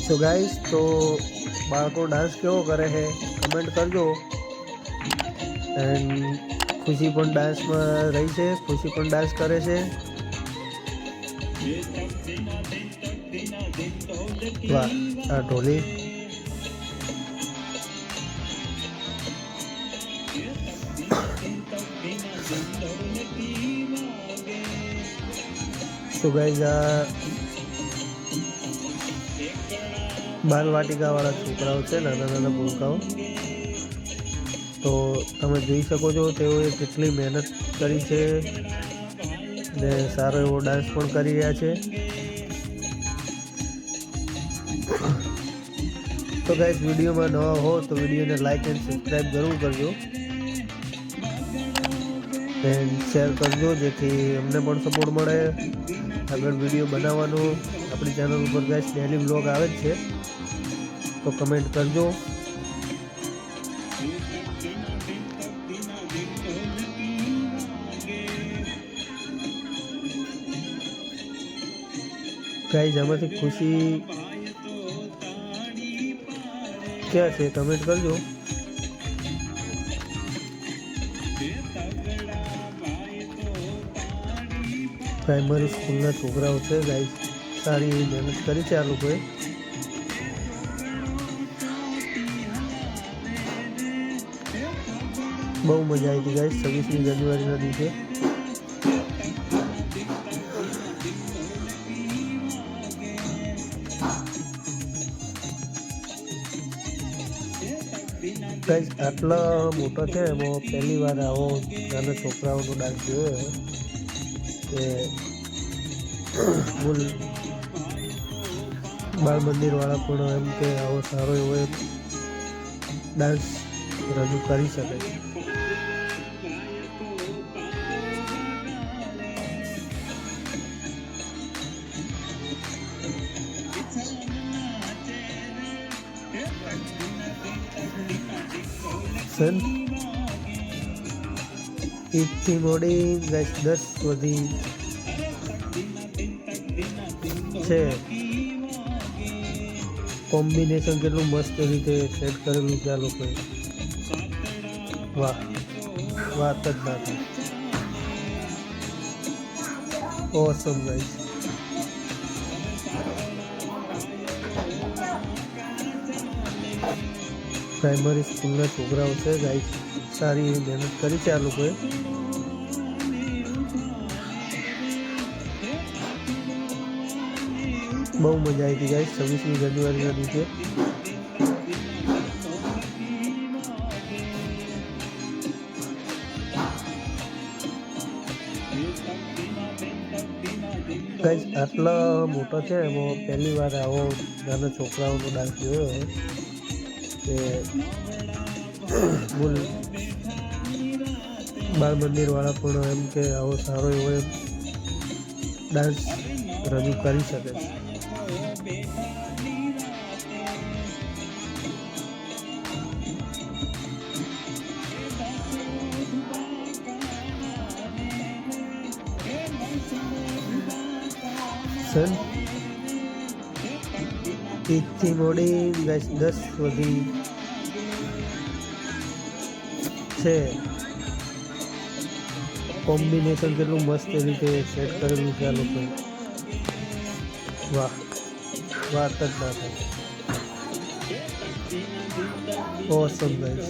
So guys, તો બાળકો dance કેવો કરે છે કમેન્ટ કરજો. એન્ડ ખુશી પણ ડાન્સમાં રહી છે, ખુશી પણ ડાન્સ કરે છે. વાહ, આ ઢોલી. સો ગાઈસ, આ બાલવાટિકા વાળા છોકરાઓ છે, નાના નાના ભૂલકાઓ. તો તમે જોઈ શકો છો તેઓએ કેટલી મહેનત કરી છે ને સારો એવો ડાન્સ પણ કરી રહ્યા છે. તો ગાઈસ, વિડીયોમાં નવા હો તો વિડીયોને લાઈક એન્ડ સબસ્ક્રાઈબ જરૂર કરજો એન્ડ શેર કરજો, જેથી અમને પણ સપોર્ટ મળે આગળ વિડીયો બનાવવાનું. આપણી ચેનલ ઉપર ગાઈસ ડેલી વ્લોગ આવે જ છે, તો કમેન્ટ કરજો. ગાઈસ, આમાંથી ખુશી ક્યાં છે કમેન્ટ કરજો. પ્રાઇમરી સ્કૂલના છોકરાઓ છે ગાઈસ, સારી એવી મહેનત કરી છે આ લોકોએ. બહુ મજા આવી હતી ગાઈસ 26મી જાન્યુઆરીના દિવસે. ગાઈસ, આટલા મોટા છે એમાં પહેલી વાર આવો નાના છોકરાઓનો ડાન્સ જોયો કે બોલ. બાળ મંદિર વાળા પણ એમ કે આવો સારો એવો ડાન્સ રજૂ કરી શકે છે. એકથી મોડી 10 સુધી છે. કોમ્બિનેશન કેટલું મસ્ત રીતે સેટ કરેલું છે આ લોકોએ. વાહ, વાત જ ના થાય. ઓસમ ગાઈસ. પ્રાઇમરી સ્કૂલના છોકરાઓ છે ગાઈસ, સારી એવી મહેનત કરી છે આ લોકોએ. બહુ મજા આવી હતી ગાઈસ 26મી જાન્યુઆરીના દિવસે. ગાઈસ, આટલા મોટા છે એમાં પહેલી વાર આવો નાના છોકરાઓનો ડાન્સ જોયો કે બોલ. બાળ મંદિર વાળા પણ એમ કે આવો સારો એવો ડાન્સ રજૂ કરી શકે છે. સન 1થી મોડી 10 સુધી છે. કોમ્બિનેશન કેટલું મસ્ત રીતે સેટ કરેલું છે આ લોકોએ. વાહ, વાત જ ના થાય. ઓસમ ગાઈસ.